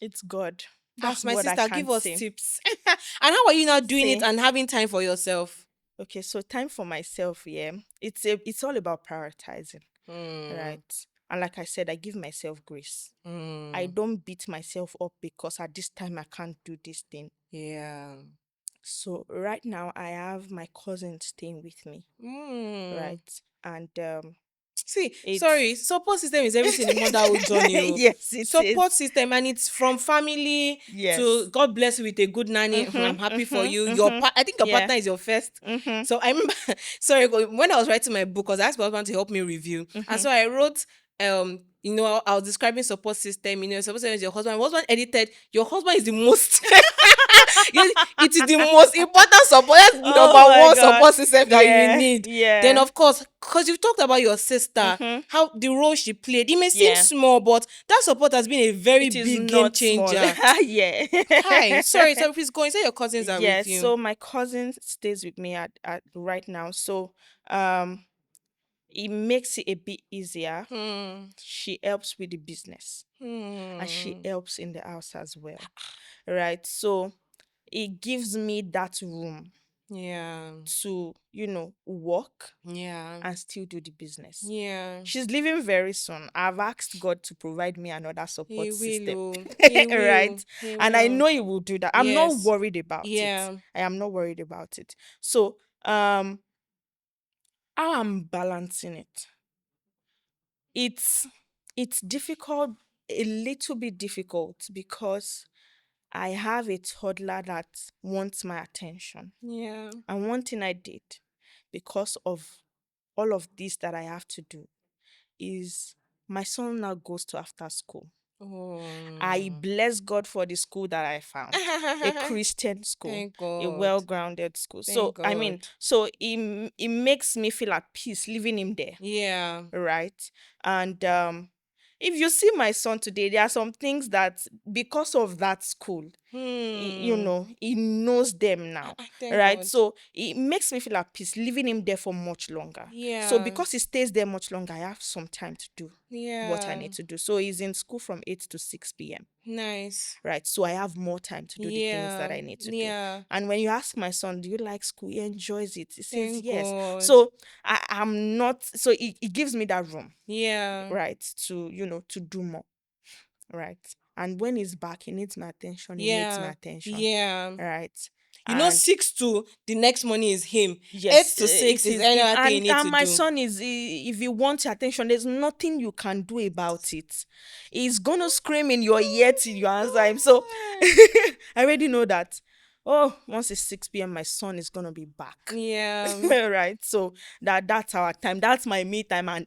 it's God. Ah, That's my what I sister, can give us say. tips. And how are you not doing it See, and having time for yourself? okay, so time for myself, yeah. It's all about prioritizing, Hmm. right? And like I said, I give myself grace. I Hmm. don't beat myself up because at this time I can't do this thing. Yeah. So right now I have my cousin staying with me, Hmm. right? And See, it's sorry, support system is everything in motherhood journey. Oh. yes, it Support is. system, and it's from family to Yes. God bless you with a good nanny. I'm happy for you. I think your Yeah. partner is your first. Mhm. So I remember, sorry, when I was writing my book, because I asked my husband to help me review, and Mhm. so I wrote, I was describing support system. Support system is your husband. My husband edited. Your husband is the most. It is the most important support. That's number Oh my one god. support system that you Yeah. need. Then, Yeah. of course, because you talked about your sister, Mhm. how the role she played, it may seem Yeah. small, but that support has been a very It is big game not small. changer. Yeah. Hi, sorry, sorry, please go and say your cousins are Yeah, with you. so my cousin stays with me at right now. So um it makes it a bit easier. Hmm. She helps with the business and she Hmm. helps in the house as well. Right? So it gives me that room Yeah. to, work Yeah. and still do the business. Yeah. She's leaving very soon. I've asked God to provide me another He support will. system. Oh. He will. Right? He And I will. know He will do that. I'm not Yes. worried about it. Yeah. I am not worried about it. So, how I'm balancing it. It's it's difficult, a little bit difficult because I have a toddler that wants my attention. Yeah. And one thing I did because of all of this that I have to do is my son now goes to after school. I Oh. bless God for the school that I found, a Christian school, Thank a God. well-grounded school. Thank So I mean, God. so it makes me feel at peace leaving him there, Yeah. right? And if you see my son today, there are some things that because of that school, Hmm. he knows them now, Thank right? God. So it makes me feel at peace leaving him there for much longer. So Yeah. because he stays there much longer, I have some time to do what I Yeah. need to do. So he's in school from 8 to 6 p.m. Nice. Right. So I have more time to do the things that Yeah. I need to do. Yeah. And when you ask my son, do you like school? He enjoys it. He says Thank yes. God. So I'm not, so it gives me that room, Yeah. right, to do more. Right. And when he's back, he needs my attention. He needs my Yeah. attention. Yeah. Right. You know, And 6 to the next morning is him. 8 yes, to 6 it is is any him. other thing you need And to my do. son if he wants your attention, there's nothing you can do about it. He's gonna scream in your ear till you answer him. So I already know that. Oh, once it's 6 p.m., my son is gonna be back. Yeah. Right. So that's our time. That's my me time and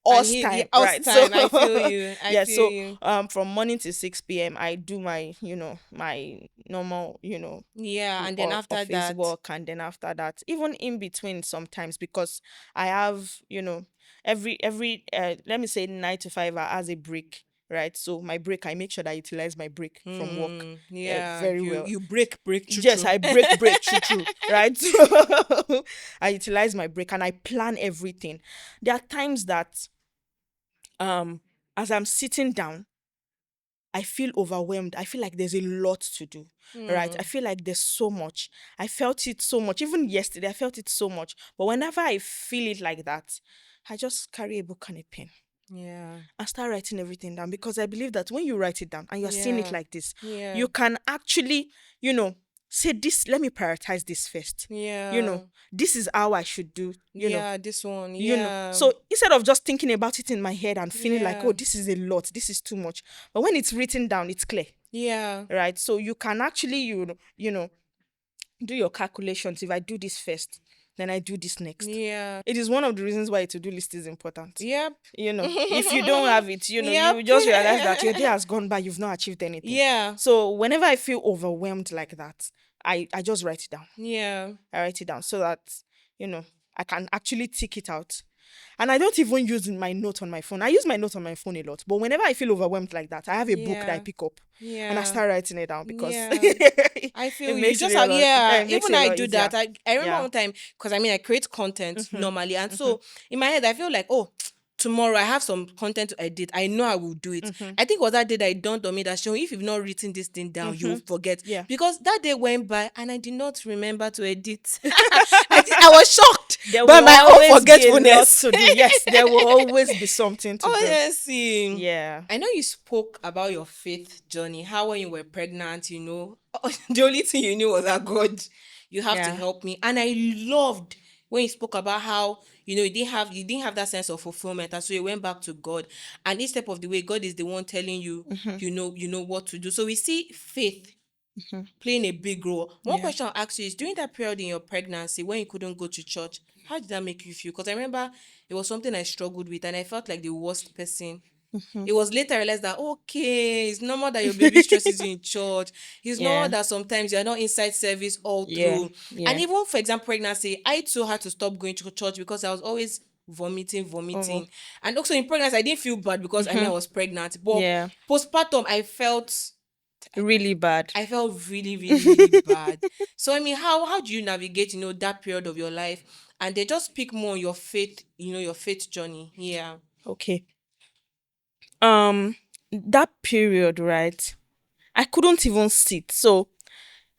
And us he time, us right? So time. I feel you. I yeah, feel so you. from morning to 6 p.m. I do my normal, Yeah. And then after office that. work, and then after that, even in between sometimes, because I have, every let me say 9 to 5 as a break. right? So my break, I make sure that I utilize my break from work Yeah, very you well. you break true Yes, true. I break true, right? So I utilize my break and I plan everything. There are times that um as I'm sitting down, I feel overwhelmed. I feel like there's a lot to do, right? I Hmm. feel like there's so much. I felt it so much. Even yesterday, I felt it so much. But whenever I feel it like that, I just carry a book and a pen Yeah. and start writing everything down, because I believe that when you write it down and you're seeing it Yeah. like this, Yeah. you can actually, you know, say this, let me prioritize this first. You know, Yeah. this is how I should do, Yeah, this one. you know. Yeah. So instead of just thinking about it in my head and feeling like, oh, Yeah. this is a lot, this is too much. But when it's written down, it's clear, Yeah. right? So you can actually, do your calculations. If I do this first, then I do this next. Yeah. It is one of the reasons why a to-do list is important. Yep. If you don't have it, Yep. you just realize that your day has gone by, you've not achieved anything. Yeah. So whenever I feel overwhelmed like that, I just write it down. Yeah. I write it down so that, you know, I can actually tick it out. And I don't even use my note on my phone. I use my note on my phone a lot. But whenever I feel overwhelmed like that, I have a book that I Yeah. pick up and I Yeah. start writing it down, because Yeah. I feel it you makes just me a have, lot, yeah, it makes even it a I lot do that. easier. I remember Yeah. one time, because I mean I create content Mhm, normally, and mhm, so in my head I feel like, oh, tomorrow I have some content to edit. I know I will do it. mhm, I think it was that day that it dawned on me that, show, if you've not written this thing down, you will mhm. forget. Yeah. Because that day went by and I did not remember to edit. I was shocked There by will my own always be a lot forgetfulness. to do. Yes, there will always be something to do. Honestly, Yeah. I know you spoke about your faith journey, how when you were pregnant, the only thing you knew was that God, you have to Yeah. help me. And I loved when you spoke about how, you didn't have that sense of fulfillment. And so you went back to God. And each step of the way, God is the one telling you, Mhm, you know what to do. So we see faith mhm. playing a big role. One Yeah. question I'll ask you is, during that period in your pregnancy when you couldn't go to church, how did that make you feel? Because I remember it was something I struggled with and I felt like the worst person. Mhm. It was later I realized that, okay, it's normal that your baby stresses you in church. It's normal Yeah. that sometimes you're not inside service all Yeah. through. And Yeah. even, for example, pregnancy, I too had to stop going to church because I was always vomiting, Oh. vomiting. And also in pregnancy, I didn't feel bad because I Mhm. was pregnant. But Yeah. postpartum, Really bad. I felt really, really, really bad. So I mean, how do you navigate, that period of your life? And they just speak more on your faith, your faith journey. Yeah. Okay. That period, right? I couldn't even sit. So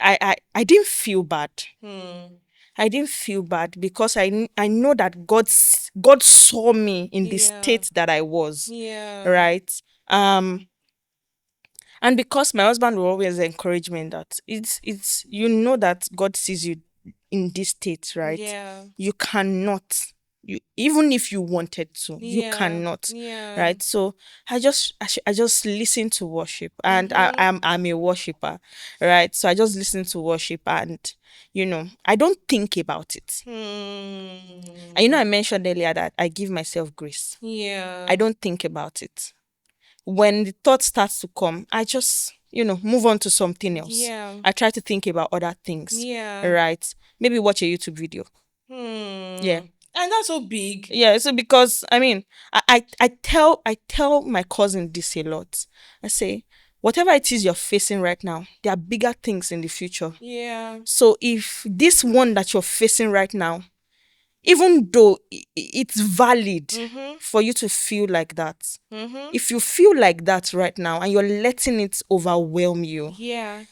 I didn't feel bad. Hmm. I didn't feel bad because I know that God saw me in the Yeah. state that I was, Yeah. right? And because my husband will always encourage me in that, it's that God sees you in this state, right? Yeah. You cannot, you even if you wanted to, you Yeah. cannot, Yeah. right? So I just listen to worship, and Mm-hmm. I'm a worshiper, right? So I just listen to worship, and I don't think about it. And Hmm. I mentioned earlier that I give myself grace. Yeah. I don't think about it. When the thought starts to come, I just, move on to something else. Yeah. I try to think about other things, Yeah. right? Maybe watch a YouTube video. Yeah. Hmm. And that's so big. Yeah. So because I mean, I tell my cousin this a lot. I say, whatever it is you're facing right now, there are bigger things in the future. Yeah. So if this one that you're facing right now, even though it's valid Mm-hmm. for you to feel like that, Mm-hmm. if you feel like that right now and you're letting it overwhelm you, Yeah.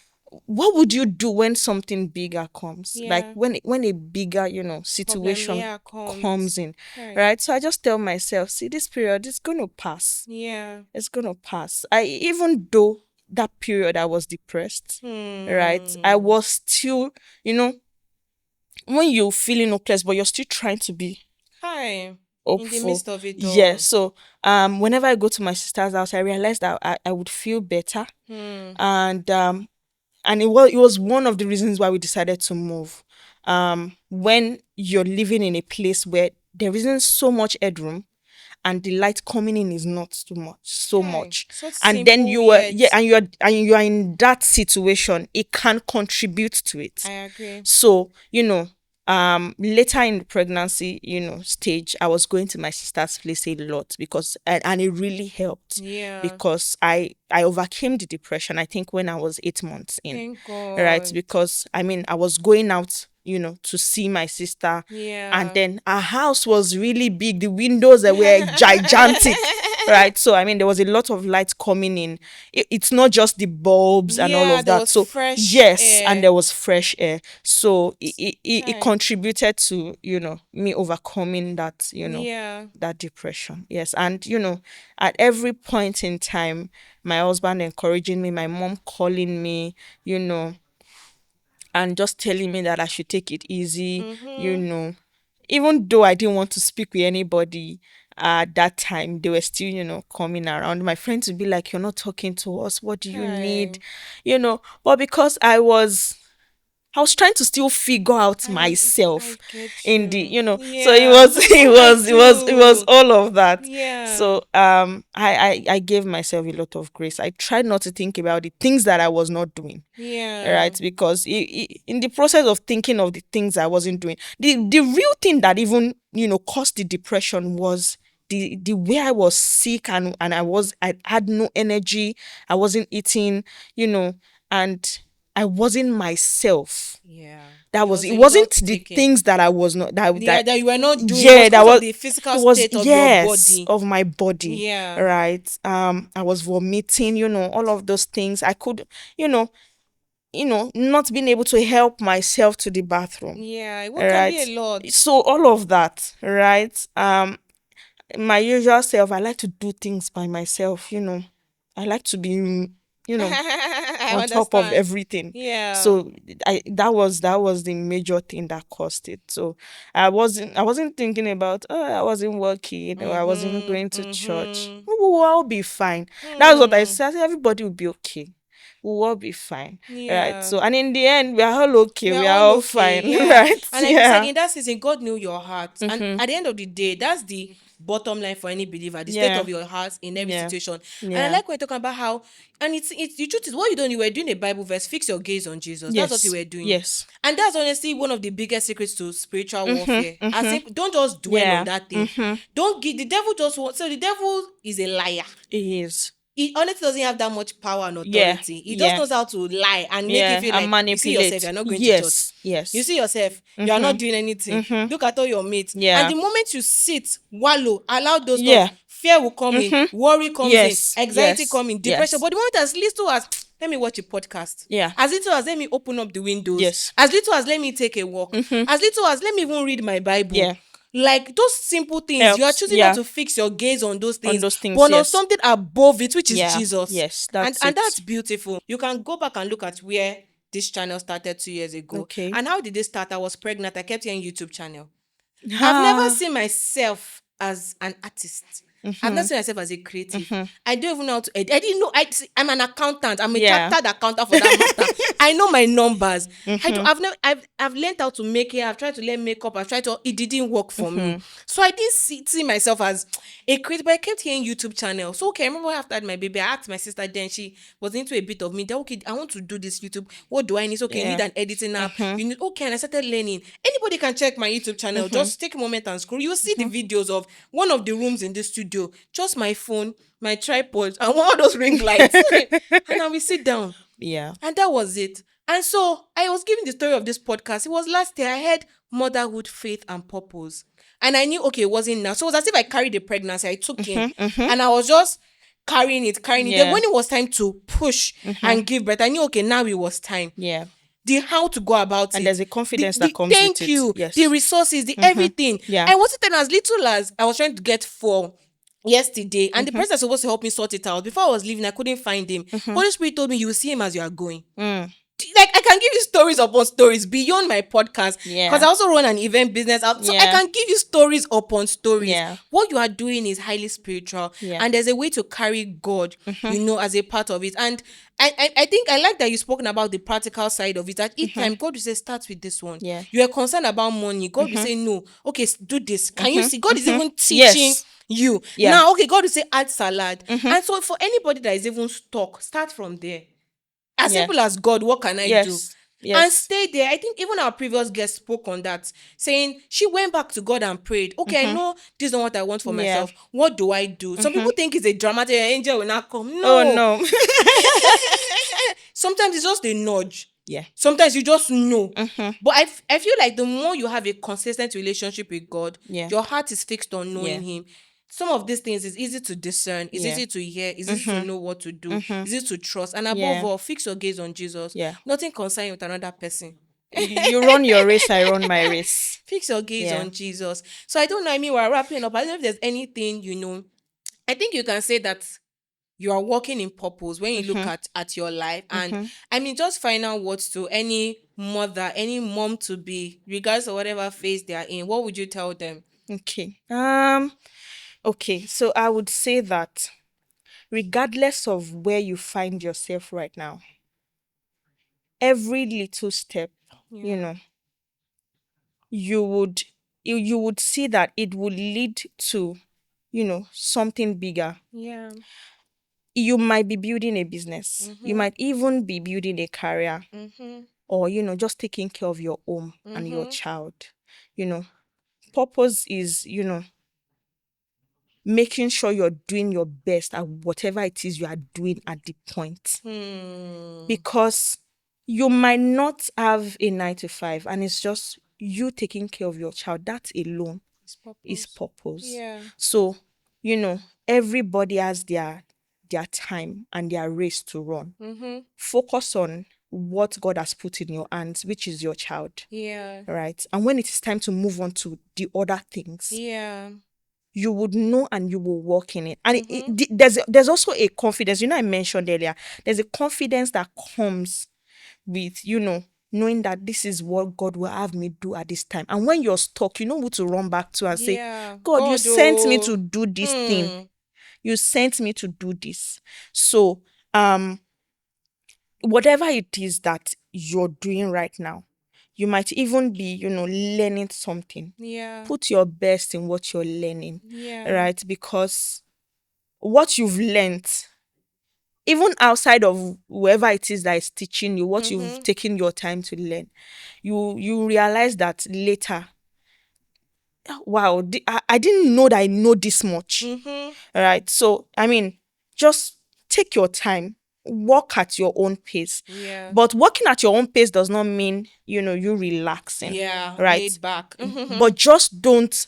what would you do when something bigger comes? Like Yeah. when a bigger, Problem, situation yeah, comes comes. in, Right. right? So I just tell myself, see, this period is going to pass. Yeah. It's going to pass. Even though that period I was depressed, right? I Hmm. was still, when you're feeling hopeless, but you're still trying to be Hi. In the hopeful. midst of it Yeah. all. So whenever I go to my sister's house, I realized that I would feel better. Hmm. And it was one of the reasons why we decided to move. When you're living in a place where there isn't so much headroom and the light coming in is not so Hi. much, So and then simple you were yeah, yet. and you are in that situation, it can contribute to I it. agree. So Later in the pregnancy, stage, I was going to my sister's place a lot because and it really helped Yeah. because I overcame the depression, I think, when I was 8 months in. Thank Right, God. because I mean, I was going out, to see my sister, and Yeah. then our house was really big, the windows that were gigantic. Right, so I mean, there was a lot of light coming in. It's not just the bulbs and all Yeah, of there that. was So fresh yes, and air. there was fresh air, so it Chai. contributed to me overcoming that, Yeah. that depression. Yes, and at every point in time, my husband encouraging me, my mom calling me, you know and just telling me that I should take it easy, Mm-hmm. even though I didn't want to speak with anybody at that time, they were still, coming around. My friends would be like, "You're not talking to us. What do you need?" Chai. But because I was trying to still figure out myself I get in the, you. so it Yeah. was it What I was do. all of that. Yeah. So I gave myself a lot of grace. I tried not to think about the things that I was not doing, Yeah. right? Because in the process of thinking of the things I wasn't doing, the real thing that even caused the depression was the way I was sick, and I had no energy, I wasn't eating, you know, and I wasn't myself. Yeah. That There was was it. a Wasn't lot to the take in. things that I was not Yeah, that you were not doing. It was yeah, that because of was the physical it was state of your yes, body. of my body. Yeah. Right. I was vomiting, all of those things. I could, you know, not being able to help myself to the bathroom. Yeah. What can be Right. a lot? So all of that, right? My usual self, I like to do things by myself, I like to be, I on top of understand. everything. Yeah. So that was the major thing that caused it. So I wasn't thinking about, oh, I wasn't working, or I wasn't Mm-hmm. going to church. Mm-hmm. We'll all be fine. That's what I Hmm. said. Everybody will be okay. We'll all be fine. Right. Yeah. So, and in the end, we are all okay. We are We are all all okay, fine. yeah. Right. And like you said, Yeah. in that season, God knew your heart. And Mm-hmm. at the end of the day, that's the bottom line for any believer, the state Yeah. of your heart in every Yeah. situation. And I Yeah. like when you're talking about how, and it's the truth is, what you don't, you were doing a Bible verse, fix your gaze on Jesus. That's what you Yes. were doing. Yes. And that's honestly one of the biggest secrets to spiritual warfare. Mm-hmm. I Mm-hmm. think don't just dwell on Yeah. that thing. Mm-hmm. Don't give the devil just want, so the devil is a liar. It is. He honestly doesn't have that much power and Yeah. authority. He just Yeah. knows how to lie and make you Yeah. feel And like you see yourself, manipulate. you're not going to church. Yes. You Yes. see yourself, you are Mm-hmm. not doing anything. Mm-hmm. Look at all your mates. And Yeah. the moment you sit, wallow, allow those stuff, Yeah. fear will come in, Mm-hmm. worry comes in, Yes. anxiety Yes. comes in, depression. Yes. But the moment as little as let me watch a podcast. Yeah. As little as let me open up the windows. Yes. As little as let me take a walk. Mm-hmm. As little as let me even read my Bible. Yeah. Like those simple things, you are Helps. choosing not Yeah. to fix your gaze on those On things, those things. but on Yes. something above it, which is Yeah. Jesus. Yes. and That's and it. that's beautiful. You can go back and look at where this channel started 2 years ago. Okay. And how did it start? I was pregnant. I kept hearing YouTube channel. I've never Ah. seen myself as an artist. I've not Mm-hmm. seen myself as a creative. Mm-hmm. I don't even know how to edit. I didn't know. I'm an accountant. I'm a Yeah. chartered accountant for that matter. I know my numbers. Mm-hmm. I've learned how to make it. I've tried to learn makeup. It didn't work for me. Mm-hmm. So I didn't see myself as a creative. But I kept hearing YouTube channel. So okay, I remember after I had my baby, I asked my sister then, she was into a bit of me. Then okay, I want to do this YouTube. What do I need? So, okay, you need Yeah. an editing app. Mm-hmm. You need okay, and I started learning. Anybody can check my YouTube channel. Mm-hmm. Just take a moment and scroll. You'll see the videos of one of the rooms in the studio. Just my phone, my tripod, and one of those ring lights. And then we sit down. Yeah. And that was it. And so I was giving the story of this podcast. It was last year. I had motherhood, faith, and purpose. And I knew, okay, it wasn't now. So it was as if I carried the pregnancy. I took in. Mm-hmm. And I was just carrying it. Then Yeah. when it was time to push and give birth, I knew, okay, now it was time. Yeah. The how to go about And it. there's a confidence The- that comes thank with you. it. Yes. The resources, the everything. Yeah. I wasn't as little as I was trying to get for yesterday. And the person that's supposed to help me sort it out. Before I was leaving, I couldn't find him. Holy Spirit told me, you will see him as you are going. Like I can give you stories upon stories beyond my podcast. Yeah. Because I also run an event business. So I Yeah. can give you stories upon stories. Yeah. What you are doing is highly spiritual. Yeah. And there's a way to carry God, as a part of it. And I think I like that you've spoken about the practical side of it. At each time, God will say, start with this one. Yeah. You are concerned about money. God will say, no. Okay, do this. Can you see? God is even teaching Yes. you. Yeah. Now, okay, God will say, add salad. And so for anybody that is even stuck, start from there. As Yeah. simple as God, what can I do? Yes. and Yes. stay there. I think even our previous guest spoke on that, saying she went back to God and prayed. Okay, I know this is not what I want for Yeah. myself. What do I do? Some people think it's a dramatic angel will not come. Oh No. no. Sometimes it's just a nudge. Yeah. Sometimes you just know. But I feel like the more you have a consistent relationship with God, Yeah. your heart is fixed on knowing Yeah. Him. Some of these things is easy to discern, it's Yeah. easy to hear, it's easy to know what to do, it's easy to trust. And above Yeah. all, fix your gaze on Jesus. Yeah. Nothing concerning with another person. You run your race, I run my race. Fix your gaze Yeah. on Jesus. So I don't know. I mean, we're wrapping up. I don't know if there's anything, I think you can say that you are working in purpose when you look at your life. And I mean, just final words to any mother, any mom to be, regardless of whatever phase they are in, what would you tell them? Okay. Okay, so I would say that regardless of where you find yourself right now, every little step, you Yeah. know, you would you would see that it would lead to, something bigger. Yeah. You might be building a business. You Mm-hmm. might even be building a career, Mm-hmm. or just taking care of your home and your Mm-hmm. child. You know, purpose is, making sure you're doing your best at whatever it is you are doing at the point. Hmm. Because you might not have a 9 to 5 and it's just you taking care of your child. That alone It's is purpose. purpose. Yeah. So, everybody has their time and their race to run. Mm-hmm. Focus on what God has put in your hands, which is your child. Yeah. Right? And when it is time to move on to the other things, Yeah. you would know and you will walk in it. And Mm-hmm. there's also a confidence. I mentioned earlier, there's a confidence that comes with, knowing that this is what God will have me do at this time. And when you're stuck, you know who to run back to and say, Yeah. God, you God, sent me oh. to do this thing. Hmm. You sent me to do this. So, whatever it is that you're doing right now, you might even be, learning something. Yeah. Put your best in what you're learning, Yeah. right? Because what you've learned, even outside of whoever it is that is teaching you, what you've Mm-hmm. taken your time to learn, you realize that later, wow, I didn't know that I know this much. Mm-hmm. Right? So, I mean, just take your time, walk at your own pace. Yeah. But walking at your own pace does not mean, you relaxing. Yeah. Right? Laid back. Mm-hmm. But just don't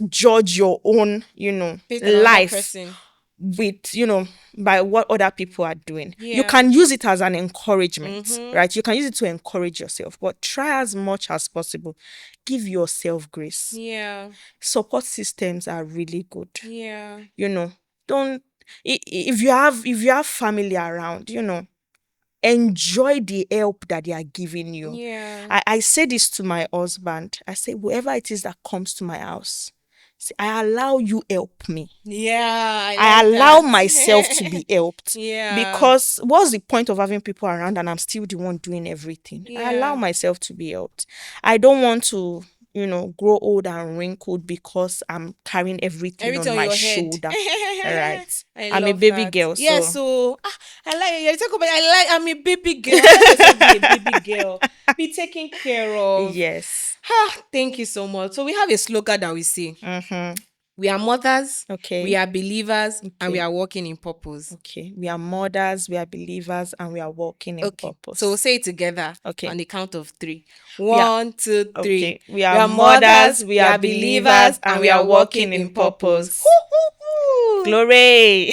judge your own, Based on another life person. with, by what other people are doing. You Yeah. can use it as an encouragement, Mm-hmm. right? You can use it to encourage yourself, but try as much as possible. Give yourself grace. Yeah. Support systems are really good. Yeah. Don't if you have family around, enjoy the help that they are giving you. Yeah. I say this to my husband. I say, whoever it is that comes to my house, say, I allow you help me. Yeah. I I like allow that. myself to be helped. Yeah. Because what's the point of having people around and I'm still the one doing everything? I allow Yeah. myself to be helped. I don't want to, grow old and wrinkled because I'm carrying everything Everything on on my your head. shoulder. All right. I I'm a love baby that. girl, Yeah, so so I like you talk about I'm a baby girl. Allow yourself be a baby girl. Be taken care of. yes. Thank you so much. So we have a slogan that we say. Mm-hmm. We are mothers, we Okay. are believers, and we Okay. are walking in purpose. Okay. We are mothers, we are believers, and we are walking in Okay. So we'll purpose. say it together Okay. on the count of 3. We are 1, 2, 3. okay. We We are are mothers, mothers, we we are are believers, believers, and and we we are are walking walking in in purpose. purpose. Woo-hoo-hoo. Glory.